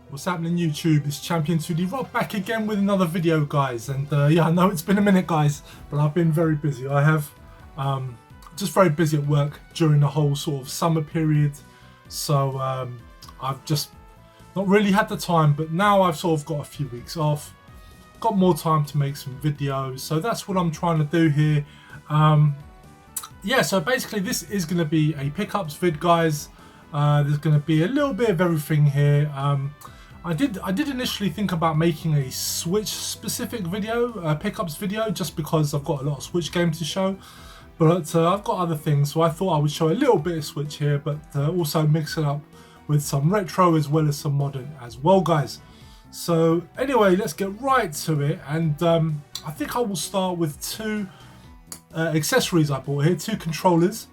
What's happening YouTube? It's Champion2D Rob back again with another video, guys. And yeah, I know it's been a minute, guys, but I've been very busy. I have just very busy at work during the whole sort of summer period, so I've just not really had the time. But now I've sort of got a few weeks off, got more time to make some videos, so that's what I'm trying to do here. Yeah, so basically this is going to be a pickups vid, guys. There's going to be a little bit of everything here. I did initially think about making a Switch specific video, pickups video, just because I've got a lot of Switch games to show. But I've got other things, so I thought I would show a little bit of Switch here, but also mix it up with some retro as well as some modern as well, guys. So anyway, let's get right to it, and I think I will start with two accessories I bought here, two controllers.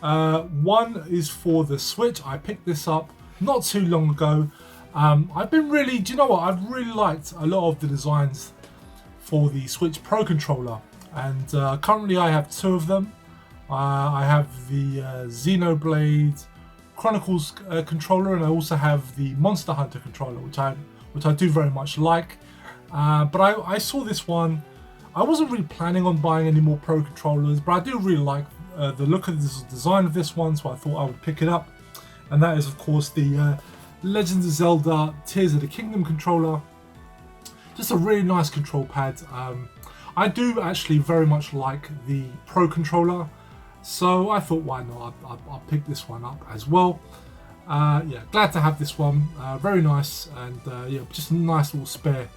One is for the Switch. I picked this up not too long ago. I've been really, do you know what? I've really liked a lot of the designs for the Switch Pro controller, and currently I have two of them. I have the Xenoblade Chronicles controller, and I also have the Monster Hunter controller, which I do very much like. But I saw this one. I wasn't really planning on buying any more Pro controllers, but I do really like the look of this design of this one, so I thought I would pick it up. And that is, of course, the Legends of Zelda Tears of the Kingdom controller. Just a really nice control pad. I do actually very much like the Pro controller, so I thought, why not? I'll pick this one up as well. Yeah, glad to have this one. Very nice, and yeah, just a nice little spare,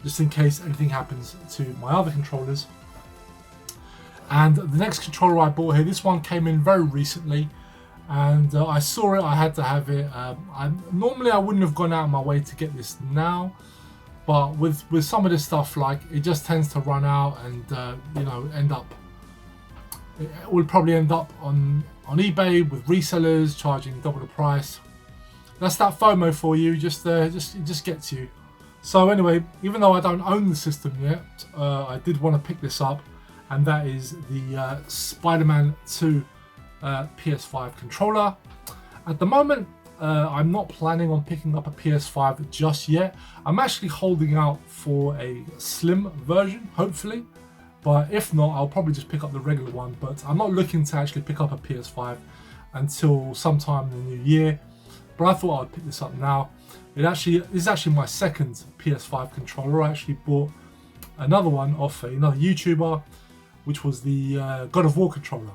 just in case anything happens to my other controllers. And the next controller I bought here, this one came in very recently, and I saw it, I had to have it. Normally I wouldn't have gone out of my way to get this now, but with some of this stuff, like, it just tends to run out, and you know, it will probably end up on eBay with resellers charging double the price. That's that FOMO for you, it just gets you. So anyway, even though I don't own the system yet, I did want to pick this up, and that is the Spider-Man 2 PS5 controller. At the moment, I'm not planning on picking up a PS5 just yet. I'm actually holding out for a slim version, hopefully. But if not, I'll probably just pick up the regular one. But I'm not looking to actually pick up a PS5 until sometime in the new year. But I thought I would pick this up now. This is actually my second PS5 controller. I actually bought another one off another YouTuber, which was the God of War controller.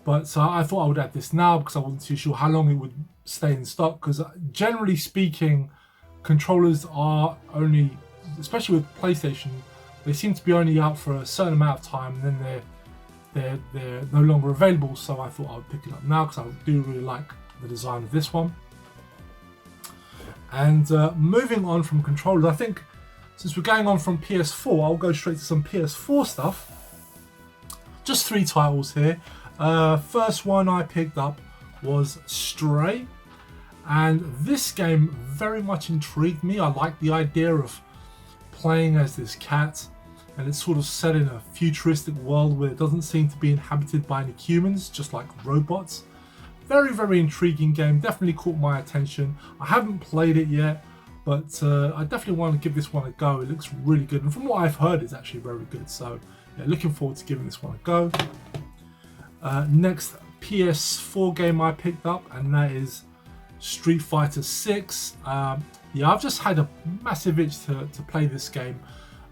But I thought I would add this now because I wasn't too sure how long it would stay in stock. Because generally speaking, controllers are only, especially with PlayStation, they seem to be only out for a certain amount of time, and then they're no longer available. So I thought I would pick it up now because I do really like the design of this one. And moving on from controllers, I think since we're going on from PS4, I'll go straight to some PS4 stuff. Just three titles here. First one I picked up was Stray, and this game very much intrigued me. I like the idea of playing as this cat, and it's sort of set in a futuristic world where it doesn't seem to be inhabited by any humans, just like robots. Very, very intriguing game, definitely caught my attention. I haven't played it yet, but I definitely want to give this one a go. It looks really good, and from what I've heard, it's actually very good. So yeah, looking forward to giving this one a go. Next PS4 game I picked up, and that is Street Fighter 6. Yeah, I've just had a massive itch to play this game.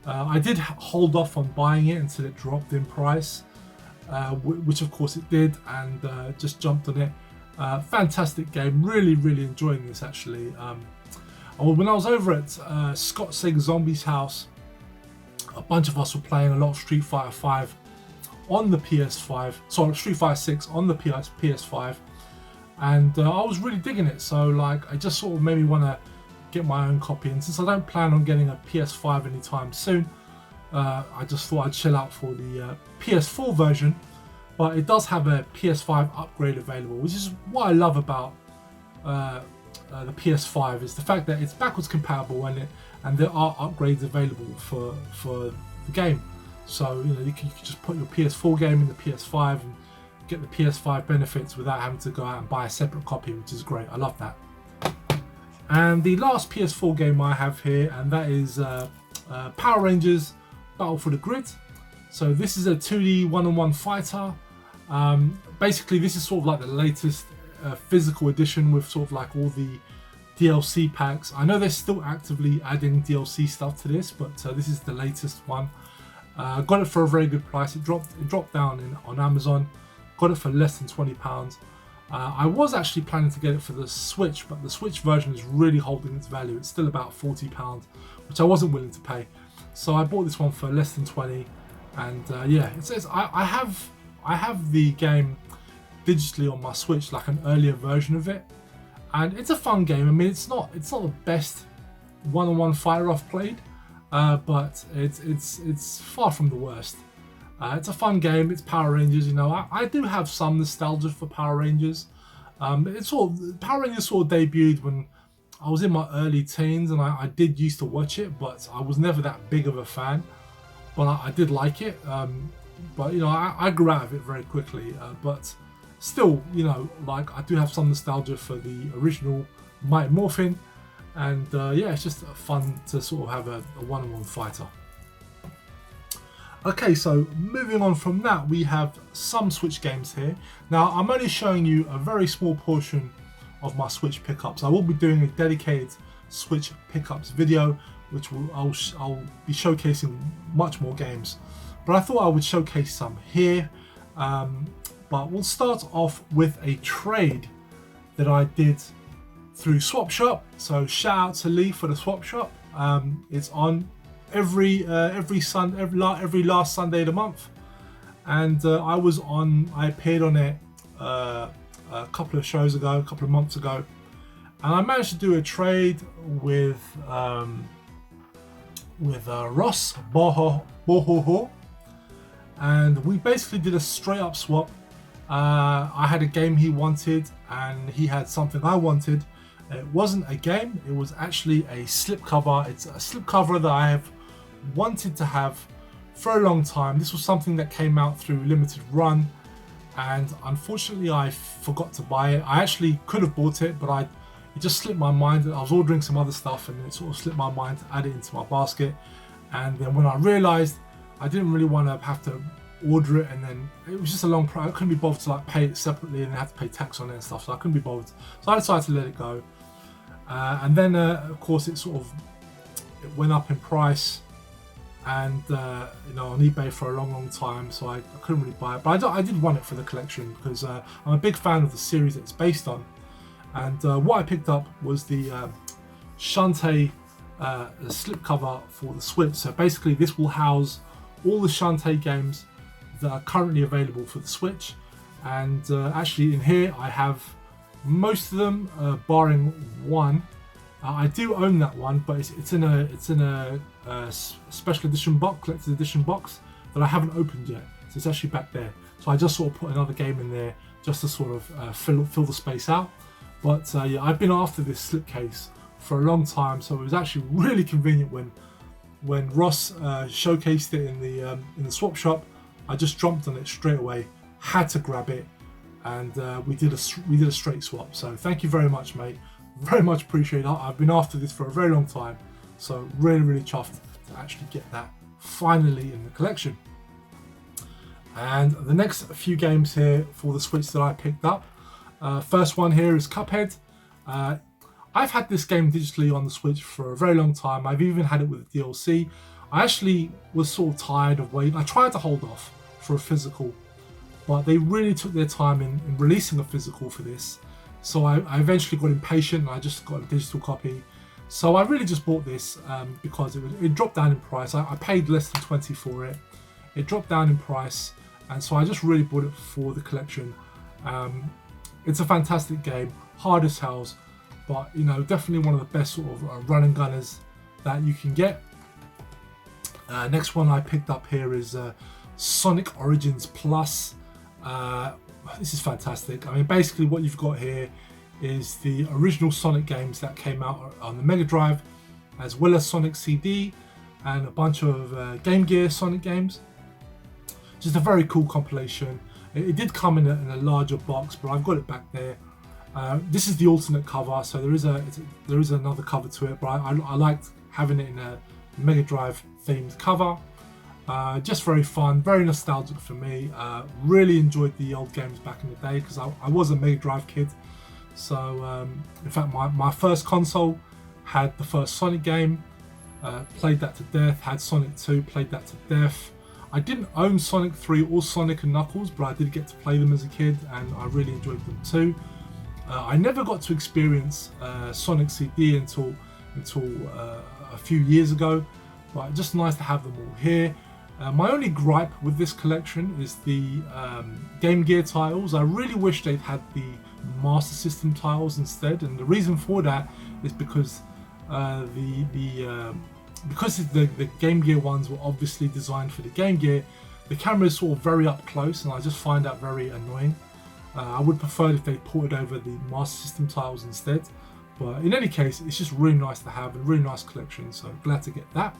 I did hold off on buying it until it dropped in price, which of course it did, and just jumped on it. Fantastic game, really enjoying this actually. When I was over at Scott Sig Zombie's house, a bunch of us were playing a lot of Street Fighter 5 on the PS5, sorry, Street Fighter 6 on the PS5, and I was really digging it. So like, I just sort of made me want to get my own copy, and since I don't plan on getting a PS5 anytime soon, I just thought I'd chill out for the PS4 version. But it does have a PS5 upgrade available, which is what I love about the PS5, is the fact that it's backwards compatible, and there are upgrades available for the game. So you know, you can just put your PS4 game in the PS5 and get the PS5 benefits without having to go out and buy a separate copy, which is great. I love that. And the last PS4 game I have here, and that is Power Rangers Battle for the Grid. So this is a 2D one-on-one fighter. Basically this is sort of like the latest physical edition with sort of like all the DLC packs. I know they're still actively adding DLC stuff to this, but this is the latest one. Got it for a very good price. It dropped down on Amazon. Got it for less than £20. I was actually planning to get it for the Switch, but the Switch version is really holding its value. It's still about £40, which I wasn't willing to pay. So I bought this one for less than 20. And yeah, it says I have the game digitally on my Switch, like an earlier version of it, and it's a fun game. I mean, it's not the best one-on-one fighter I've played, but it's far from the worst. It's a fun game. It's Power Rangers, you know. I do have some nostalgia for Power Rangers. Power Rangers sort of debuted when I was in my early teens, and I did used to watch it, but I was never that big of a fan. But I did like it. But you know, I grew out of it very quickly. But still, you know, like I do have some nostalgia for the original Mighty Morphin, and yeah, it's just fun to sort of have a one-on-one fighter. Okay, so moving on from that, we have some Switch games here. Now, I'm only showing you a very small portion of my Switch pickups. I will be doing a dedicated Switch pickups video, which I'll be showcasing much more games. But I thought I would showcase some here. But we'll start off with a trade that I did through Swap Shop. So shout out to Lee for the Swap Shop. It's on every last Sunday of the month, and I appeared on it a couple of months ago, and I managed to do a trade with Ross Bohoho, and we basically did a straight up swap. I had a game he wanted, and he had something I wanted. It wasn't a game, it was actually a slipcover. It's a slipcover that I have wanted to have for a long time. This was something that came out through limited run, and unfortunately I forgot to buy it. I actually could have bought it, but it just slipped my mind. I was ordering some other stuff, and it sort of slipped my mind to add it into my basket. And then when I realized I didn't really want to have to order it, and then it was just a long price. I couldn't be bothered to like pay it separately and have to pay tax on it and stuff, so I couldn't be bothered. So I decided to let it go. And then of course it went up in price, and you know, on eBay for a long time, so I couldn't really buy it. But I did want it for the collection because I'm a big fan of the series that it's based on. And what I picked up was the Shantae slipcover for the Switch. So basically this will house all the Shantae games that are currently available for the Switch. And actually in here I have most of them, barring one. I do own that one, but it's in a special edition box, collector's edition box that I haven't opened yet. So it's actually back there. So I just sort of put another game in there just to sort of fill the space out. But yeah, I've been after this slipcase for a long time, so it was actually really convenient when Ross showcased it in the swap shop. I just jumped on it straight away, had to grab it, and we did a straight swap. So thank you very much, mate. Very much appreciate it. I've been after this for a very long time, so really chuffed to actually get that finally in the collection. And the next few games here for the Switch that I picked up. First one here is Cuphead. I've had this game digitally on the Switch for a very long time. I've even had it with the DLC. I actually was sort of tired of waiting. I tried to hold off for a physical, but they really took their time in releasing a physical for this. So I eventually got impatient and I just got a digital copy. So I really just bought this because it dropped down in price. I paid less than 20 for it. It dropped down in price, and so I just really bought it for the collection. It's a fantastic game, hard as hell, but you know, definitely one of the best sort of run and gunners that you can get. Next one I picked up here is Sonic Origins Plus. This is fantastic. I mean, basically what you've got here is the original Sonic games that came out on the Mega Drive, as well as Sonic CD and a bunch of Game Gear Sonic games. Just a very cool compilation. It did come in a larger box, but I've got it back there. This is the alternate cover, so there is another cover to it, but I liked having it in a Mega Drive themed cover. Just very fun, very nostalgic for me. Really enjoyed the old games back in the day because I was a Mega Drive kid. So in fact, my first console had the first Sonic game. Played that to death. Had Sonic 2, played that to death. I didn't own Sonic 3 or Sonic and Knuckles, but I did get to play them as a kid, and I really enjoyed them too. I never got to experience Sonic CD until a few years ago, but just nice to have them all here. My only gripe with this collection is the Game Gear titles. I really wish they'd had the Master System titles instead, and the reason for that is because because the Game Gear ones were obviously designed for the Game Gear, the camera is sort of very up close, and I just find that very annoying. I would prefer if they ported over the Master System titles instead, but in any case, it's just really nice to have, a really nice collection, so glad to get that.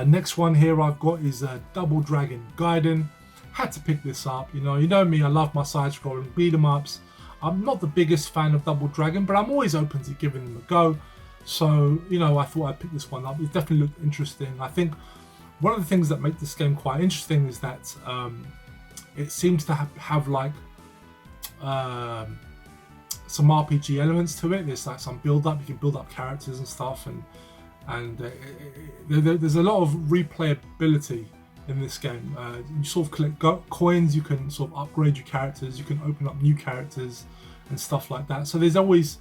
Next one here I've got is Double Dragon Gaiden. Had to pick this up. You know me, I love my side-scrolling beat 'em ups. I'm not the biggest fan of Double Dragon, but I'm always open to giving them a go. So, I thought I'd pick this one up. It definitely looked interesting. I think one of the things that make this game quite interesting is that it seems to have like some RPG elements to it. There's like some build-up. You can build up characters and stuff, and there's a lot of replayability in this game. You sort of collect coins, you can sort of upgrade your characters, you can open up new characters and stuff like that. So there's always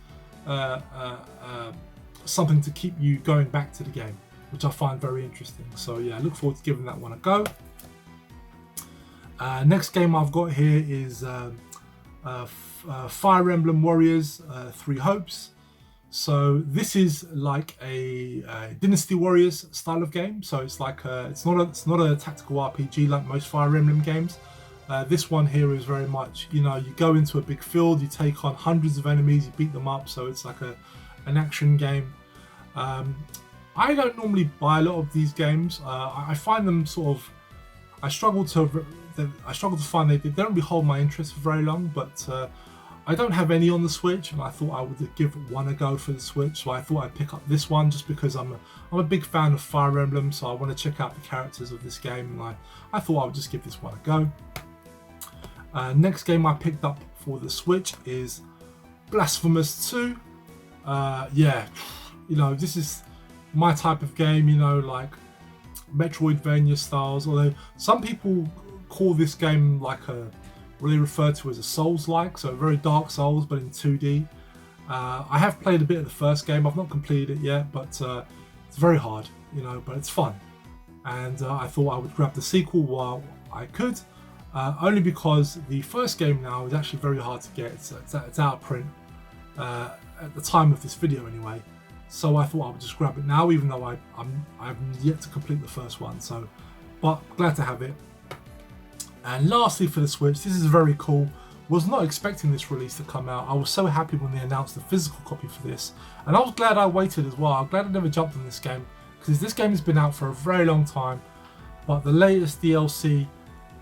something to keep you going back to the game, which I find very interesting. So yeah, I look forward to giving that one a go. Next game I've got here is Fire Emblem Warriors 3 Hopes. So this is like a Dynasty Warriors style of game. So it's like it's not a tactical RPG like most Fire Emblem games. This one here is very much, you go into a big field, you take on hundreds of enemies, you beat them up. So it's like an action game. I don't normally buy a lot of these games. I find them sort of, I struggle to find they don't really hold my interest for very long, but I don't have any on the Switch, and I thought I would give one a go for the Switch, so I thought I'd pick up this one just because I'm a big fan of Fire Emblem, so I want to check out the characters of this game, and I thought I would just give this one a go. Next game I picked up for the Switch is Blasphemous 2. Yeah, this is my type of game, like Metroidvania styles, although some people call this game like what they refer to as a Souls-like, so very Dark Souls but in 2D. I have played a bit of the first game. I've not completed it yet, but it's very hard, but it's fun. And I thought I would grab the sequel while I could, only because the first game now is actually very hard to get. It's out of print at the time of this video anyway. So I thought I would just grab it now, even though I've yet to complete the first one. But glad to have it. And lastly for the Switch, this is very cool. Was not expecting this release to come out. I was so happy when they announced the physical copy for this. And I was glad I waited as well. I'm glad I never jumped on this game, because this game has been out for a very long time. But the latest DLC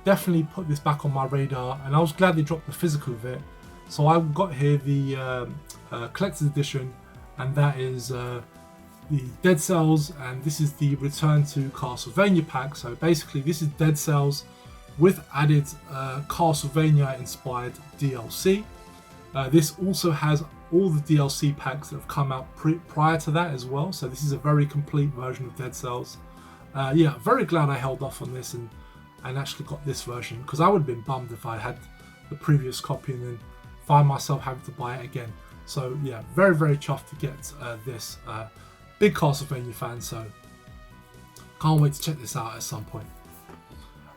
definitely put this back on my radar, and I was glad they dropped the physical of it. So I got here the collector's edition, and that is the Dead Cells, and this is the Return to Castlevania pack. So basically this is Dead Cells with added Castlevania inspired DLC. This also has all the DLC packs that have come out prior to that as well, so this is a very complete version of Dead Cells. Yeah, very glad I held off on this and actually got this version, because I would have been bummed if I had the previous copy and then find myself having to buy it again. So yeah, very, very chuffed to get this. Big Castlevania fan, so can't wait to check this out at some point.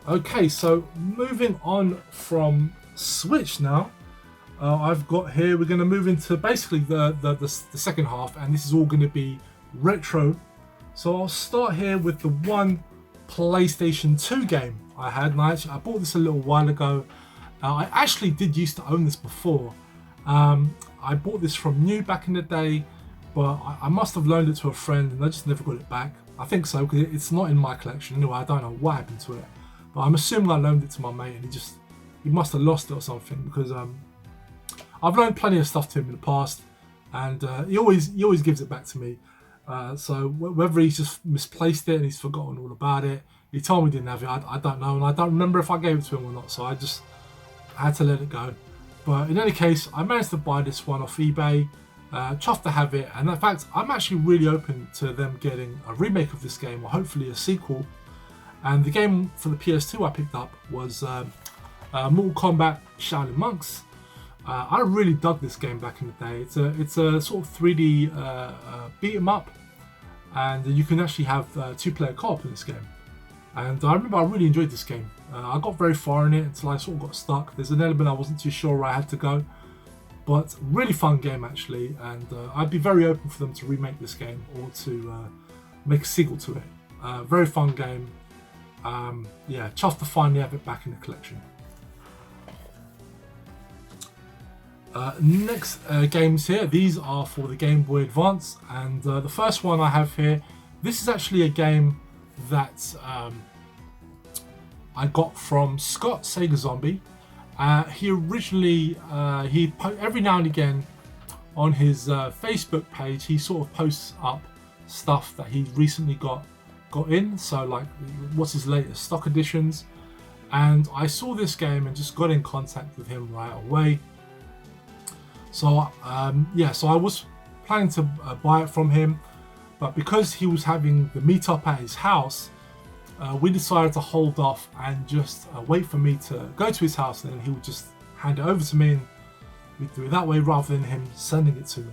Okay, so moving on from Switch now, I've got here, we're going to move into basically the second half, and this is all going to be retro. So I'll start here with the one PlayStation 2 game I had, and I bought this a little while ago. I actually did used to own this before. I bought this from new back in the day, but I must have loaned it to a friend and I just never got it back. I think so, because it's not in my collection anyway. I don't know what happened to it, but I'm assuming I loaned it to my mate and he must have lost it or something, because I've loaned plenty of stuff to him in the past, and he always gives it back to me. So whether he's just misplaced it and he's forgotten all about it, he told me he didn't have it. I don't know, and I don't remember if I gave it to him or not. So I had to let it go. But in any case, I managed to buy this one off eBay. Chuffed to have it, and in fact, I'm actually really open to them getting a remake of this game, or hopefully a sequel. And the game for the PS2 I picked up was Mortal Kombat Shaolin Monks. I really dug this game back in the day. It's a sort of 3D beat 'em up, and you can actually have 2-player co-op in this game. And I remember I really enjoyed this game. I got very far in it until I sort of got stuck. There's an element I wasn't too sure where I had to go, but really fun game actually. And I'd be very open for them to remake this game or to make a sequel to it. Very fun game. Yeah, chuffed to finally have it back in the collection. Next games here, these are for the Game Boy Advance, and the first one I have here, this is actually a game that I got from Scott Sega Zombie. He originally, every now and again on his Facebook page, he sort of posts up stuff that he recently got in, so like what's his latest stock editions, and I saw this game and just got in contact with him right away. So yeah, so I was planning to buy it from him, but because he was having the meetup at his house, we decided to hold off and just wait for me to go to his house, and then he would just hand it over to me, and we'd do it that way rather than him sending it to me.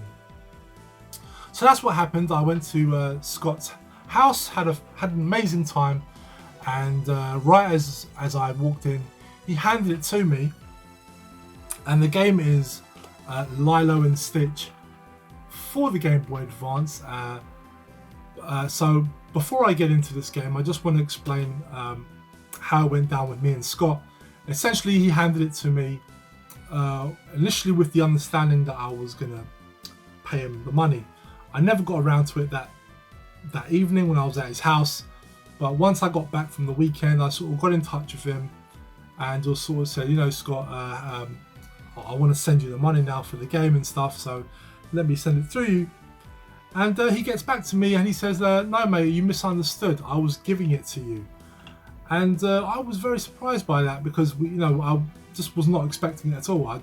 So that's what happened. I went to Scott's house, had an amazing time, and right as I walked in, he handed it to me, and the game is Lilo and Stitch for the Game Boy Advance. So before I get into this game, I just want to explain how it went down with me and Scott. Essentially, he handed it to me initially with the understanding that I was going to pay him the money. I never got around to it that evening when I was at his house, but once I got back from the weekend, I sort of got in touch with him and just sort of said, you know, Scott, I want to send you the money now for the game and stuff, so let me send it through you. And he gets back to me and he says, no mate, you misunderstood, I was giving it to you. And I was very surprised by that, because I just was not expecting it at all.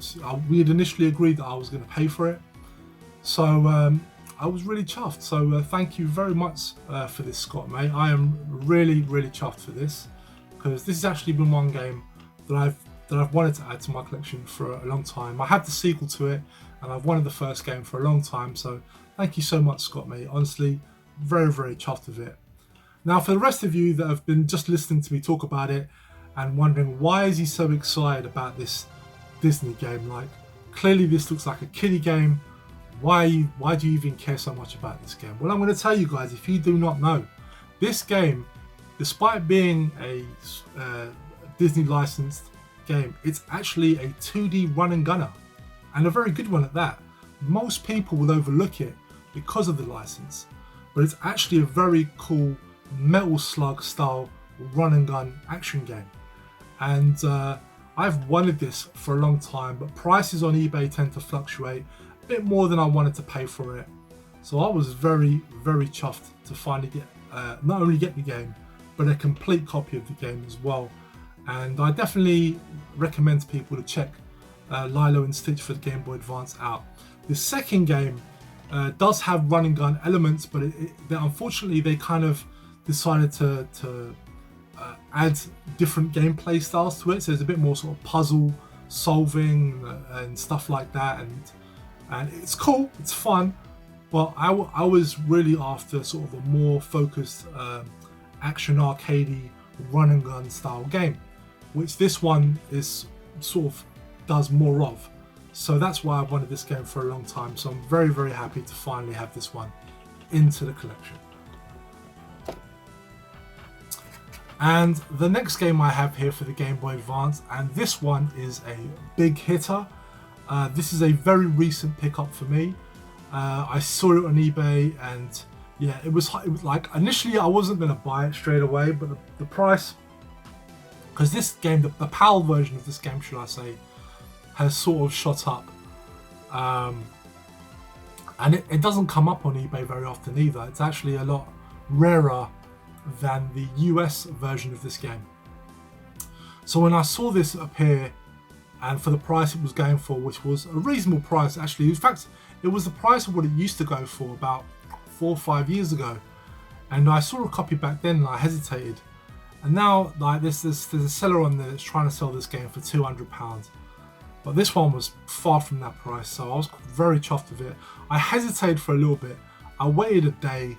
We had initially agreed that I was going to pay for it, so I was really chuffed. So thank you very much for this, Scott, mate. I am really chuffed for this, because this has actually been one game that I've wanted to add to my collection for a long time. I had the sequel to it, and I've wanted the first game for a long time, so thank you so much, Scott, mate. Honestly, very chuffed with it. Now, for the rest of you that have been just listening to me talk about it and wondering why is he so excited about this Disney game, like clearly this looks like a kiddie game, why do you even care so much about this game? Well, I'm going to tell you guys, if you do not know, this game, despite being a Disney licensed game, it's actually a 2D run and gunner, and a very good one at that. Most people will overlook it because of the license, but it's actually a very cool Metal Slug style run and gun action game. And I've wanted this for a long time, but prices on eBay tend to fluctuate a bit more than I wanted to pay for it. So I was very chuffed to finally get not only get the game, but a complete copy of the game as well. And I definitely recommend to people to check Lilo and Stitch for the Game Boy Advance out. The second game does have run and gun elements, but unfortunately they kind of decided to add different gameplay styles to it. So there's a bit more sort of puzzle solving and stuff like that, and it's cool, it's fun, but I was really after sort of a more focused action arcadey run and gun style game, which this one is sort of does more of. So that's why I've wanted this game for a long time. So I'm very happy to finally have this one into the collection. And the next game I have here for the Game Boy Advance, and this one is a big hitter. This is a very recent pickup for me. I saw it on eBay, and yeah, it was like, initially I wasn't going to buy it straight away, but the price, because this game, the PAL version of this game, should I say, has sort of shot up And it doesn't come up on eBay very often either. It's actually a lot rarer than the US version of this game. So when I saw this appear, and for the price it was going for, which was a reasonable price actually, in fact it was the price of what it used to go for about 4 or 5 years ago, and I saw a copy back then and I hesitated, and now like there's a seller on there that's trying to sell this game for £200, but this one was far from that price, so I was very chuffed with it. I hesitated for a little bit, I waited a day,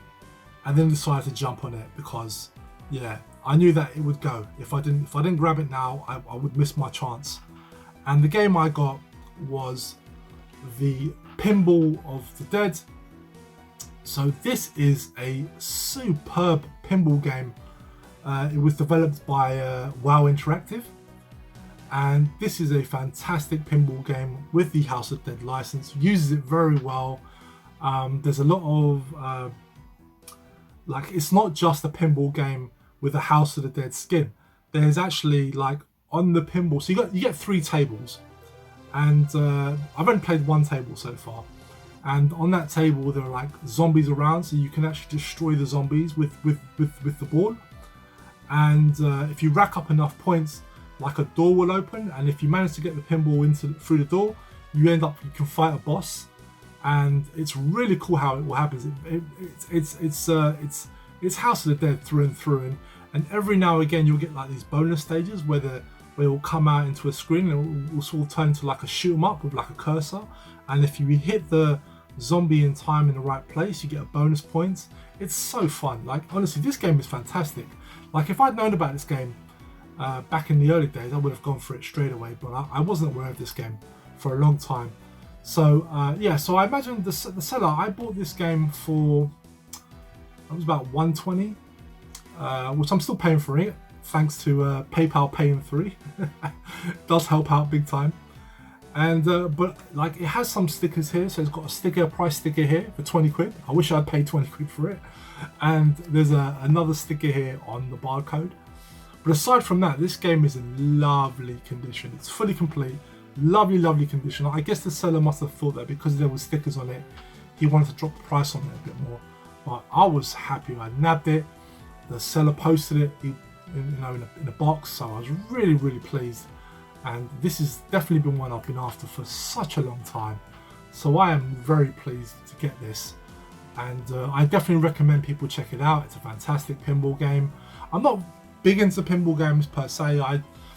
and then decided to jump on it because yeah, I knew that it would go. If I didn't grab it now, I would miss my chance. And the game I got was the Pinball of the Dead. So this is a superb pinball game. It was developed by WoW Interactive, and this is a fantastic pinball game with the House of Dead license. Uses it very well. There's a lot of like, it's not just a pinball game with a House of the Dead skin. There's actually like on the pinball, so you get 3 tables, and I've only played 1 table so far, and on that table there are like zombies around, so you can actually destroy the zombies with the board, and if you rack up enough points, like a door will open, and if you manage to get the pinball through the door, you can fight a boss, and it's really cool how it will happen. It's House of the Dead through and through, and every now and again you'll get like these bonus stages where it will come out into a screen and it will sort of turn into like a shoot 'em up with like a cursor, and if you hit the zombie in time in the right place, you get a bonus points. It's so fun. Like honestly, this game is fantastic. Like if I'd known about this game back in the early days, I would have gone for it straight away, but I wasn't aware of this game for a long time. So yeah, so I imagine the seller, I bought this game for, it was about $120, which I'm still paying for it, thanks to PayPal Pay in 3. Does help out big time. And but like it has some stickers here, so it's got a price sticker here for 20 quid. I wish I'd paid 20 quid for it. And there's another sticker here on the barcode. But aside from that, this game is in lovely condition. It's fully complete, lovely condition. I guess the seller must have thought that because there were stickers on it, he wanted to drop the price on it a bit more. But I was happy. I nabbed it. The seller posted it, in a box, so I was really pleased. And this has definitely been one I've been after for such a long time. So I am very pleased to get this, and I definitely recommend people check it out. It's a fantastic pinball game. I'm not big into pinball games per se.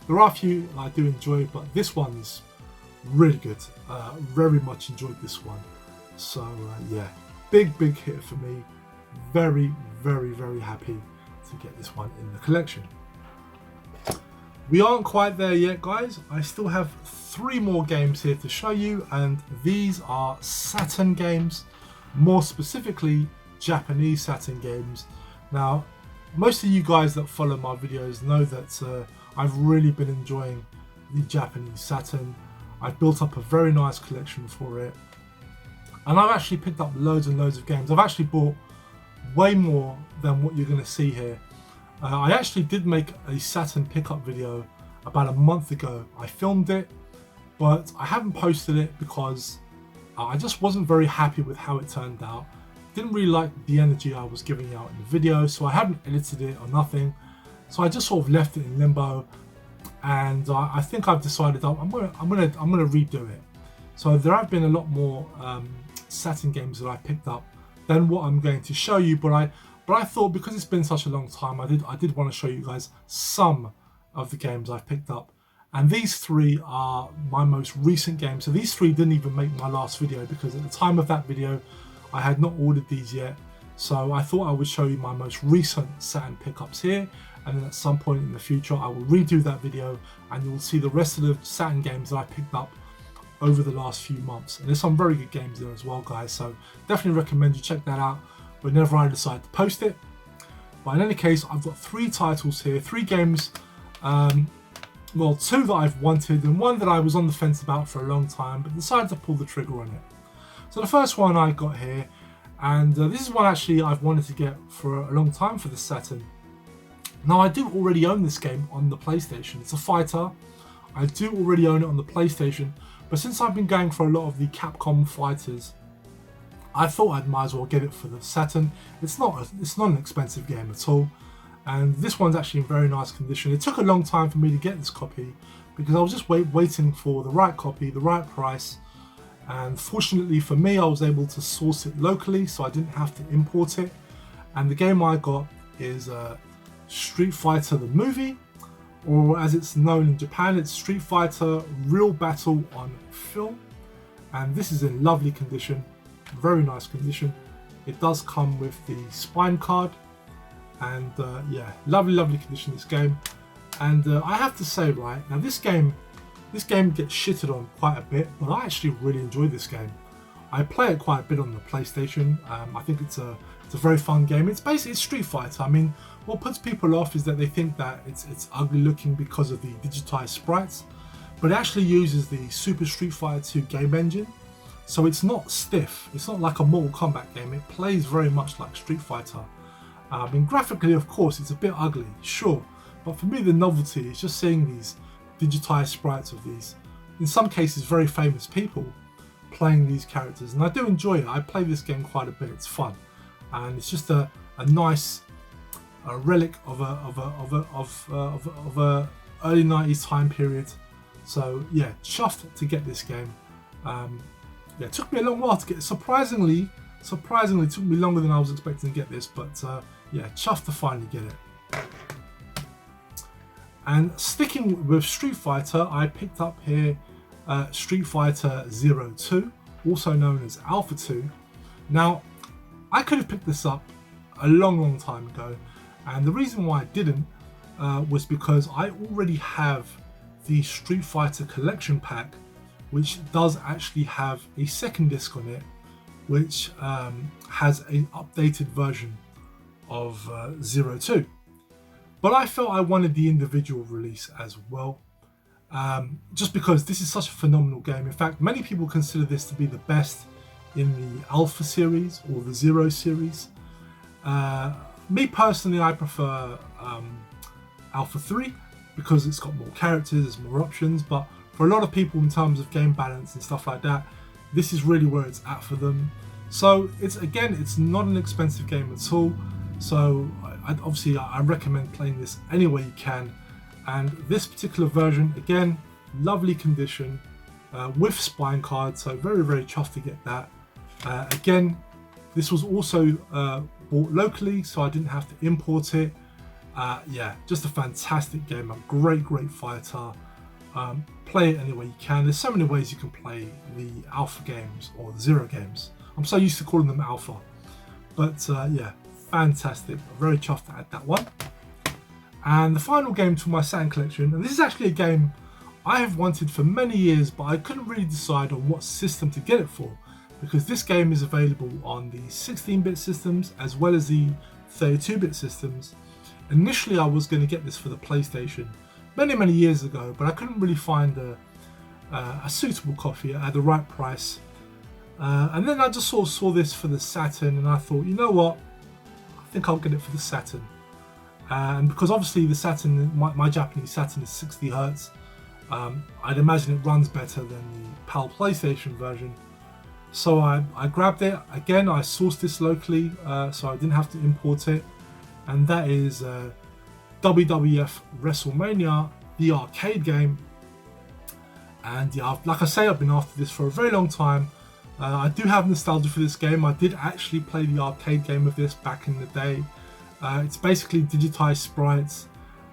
There are a few I do enjoy, but this one's really good. Very much enjoyed this one. So yeah, big hit for me. Very happy to get this one in the collection. We aren't quite there yet, guys. I still have 3 more games here to show you, and these are Saturn games, more specifically Japanese Saturn games. Now, most of you guys that follow my videos know that I've really been enjoying the Japanese Saturn. I've built up a very nice collection for it, and I've actually picked up loads and loads of games. I've actually bought way more than what you're going to see here. I actually did make a Saturn pickup video about a month ago. I filmed it, but I haven't posted it because I just wasn't very happy with how it turned out. Didn't really like the energy I was giving out in the video, so I haven't edited it or nothing. So I just sort of left it in limbo, and I think I've decided I'm gonna redo it. So there have been a lot more Saturn games that I picked up than what I'm going to show you, but I thought because it's been such a long time, I did want to show you guys some of the games I've picked up. And these 3 are my most recent games. So these 3 didn't even make my last video because at the time of that video, I had not ordered these yet. So I thought I would show you my most recent Saturn pickups here. And then at some point in the future, I will redo that video and you'll see the rest of the Saturn games that I picked up over the last few months. And there's some very good games there as well, guys. So definitely recommend you check that out whenever I decide to post it. But in any case, I've got 3 titles here, 3 games, well, 2 that I've wanted and 1 that I was on the fence about for a long time, but decided to pull the trigger on it. So the first one I got here, and this is one actually I've wanted to get for a long time for the Saturn. Now I do already own this game on the PlayStation. It's a fighter. I do already own it on the PlayStation, But since I've been going for a lot of the Capcom fighters, I thought I might as well get it for the Saturn. It's not an expensive game at all, and this one's actually in very nice condition. It took a long time for me to get this copy because I was just waiting for the right copy, the right price, and fortunately for me I was able to source it locally, so I didn't have to import it. And the game I got is Street Fighter the movie, or as it's known in Japan, it's Street Fighter Real Battle on Film, and this is in lovely condition, very nice condition. It does come with the spine card, and yeah, lovely condition, this game. And I have to say, right now, this game gets shitted on quite a bit, but I actually really enjoy this game. I play it quite a bit on the PlayStation. I think it's a very fun game. It's basically Street Fighter. I mean, what puts people off is that they think that it's ugly looking because of the digitized sprites, but it actually uses the Super Street Fighter 2 game engine, so it's not stiff. It's not like a Mortal Kombat game. It plays very much like Street Fighter. I mean, graphically, of course, it's a bit ugly, sure, but for me the novelty is just seeing these digitized sprites of these, in some cases, very famous people playing these characters, and I do enjoy it. I play this game quite a bit. It's fun, and it's just a nice relic of a early 90s time period. So yeah, chuffed to get this game. Yeah, it took me a long while to get it. Surprisingly, it took me longer than I was expecting to get this, but yeah, chuffed to finally get it. And sticking with Street Fighter, I picked up here Street Fighter 02, also known as Alpha 2. Now, I could have picked this up a long time ago, and the reason why I didn't was because I already have the Street Fighter collection pack, which does actually have a second disc on it, which has an updated version of 02. But I felt I wanted the individual release as well, just because this is such a phenomenal game. In fact, many people consider this to be the best in the Alpha series or the Zero series. Me personally, I prefer Alpha 3 because it's got more characters, there's more options, but for a lot of people in terms of game balance and stuff like that, this is really where it's at for them. So it's not an expensive game at all. So obviously I recommend playing this any way you can. And this particular version, again, lovely condition with spine card, so very chuffed to get that. Again, this was also bought locally, so I didn't have to import it. Yeah, just a fantastic game, a great fighter. Play it any way you can. There's so many ways you can play the Alpha games or the Zero games. I'm so used to calling them Alpha, but yeah, fantastic. Very chuffed to add that one. And the final game to my Saturn collection, and this is actually a game I have wanted for many years, but I couldn't really decide on what system to get it for, because this game is available on the 16-bit systems as well as the 32-bit systems. Initially, I was going to get this for the PlayStation many years ago, but I couldn't really find a suitable copy at the right price. And then I just sort of saw this for the Saturn, and I thought, you know what, I think I'll get it for the Saturn. And because obviously the Saturn, my Japanese Saturn is 60 Hz, I'd imagine it runs better than the PAL PlayStation version. So I grabbed it. Again, I sourced this locally, so I didn't have to import it. And that is WWF WrestleMania, the arcade game. And yeah, like I say, I've been after this for a very long time. I do have nostalgia for this game. I did actually play the arcade game of this back in the day. It's basically digitized sprites.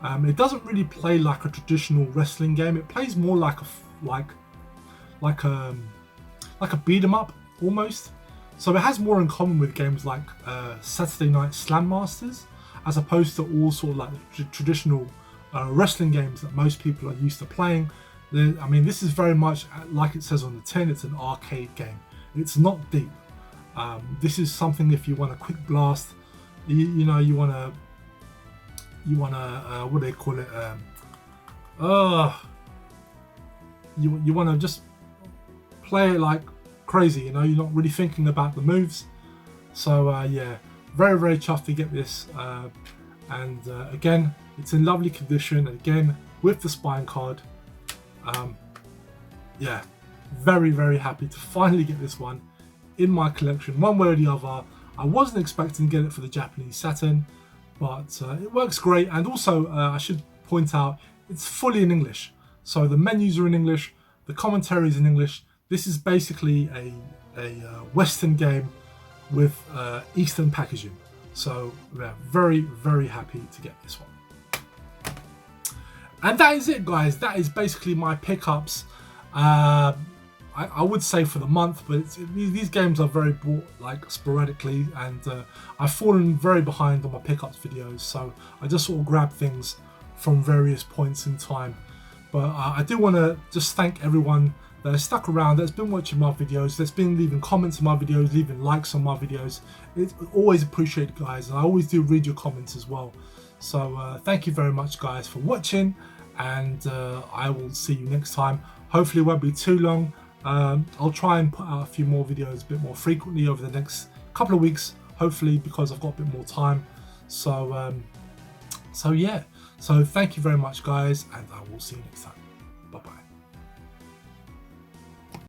It doesn't really play like a traditional wrestling game. It plays more like a beat 'em up almost. So it has more in common with games like Saturday Night Slam Masters, as opposed to all sort of like traditional wrestling games that most people are used to playing. I mean, this is very much like it says on the tin. It's an arcade game. It's not deep. This is something if you want a quick blast. You want to what do they call it? You want to just play it like crazy. You're not really thinking about the moves. So yeah, very chuffed to get this. And again, it's in lovely condition. Again, with the spine card. Yeah, very happy to finally get this one in my collection, one way or the other. I wasn't expecting to get it for the Japanese Saturn, but it works great. And also, I should point out, it's fully in English. So the menus are in English, the commentary is in English. This is basically a Western game with Eastern packaging. So we're very happy to get this one. And that is it, guys. That is basically my pickups. I would say for the month, but these games are very bought like sporadically, and I've fallen very behind on my pickups videos, so I just sort of grab things from various points in time. But I do want to just thank everyone that has stuck around, that's been watching my videos, that's been leaving comments on my videos, leaving likes on my videos. It's always appreciated, guys, and I always do read your comments as well. So thank you very much, guys, for watching, and I will see you next time. Hopefully it won't be too long. I'll try and put out a few more videos a bit more frequently over the next couple of weeks, hopefully, because I've got a bit more time. So yeah, so thank you very much, guys, and I will see you next time. Bye bye.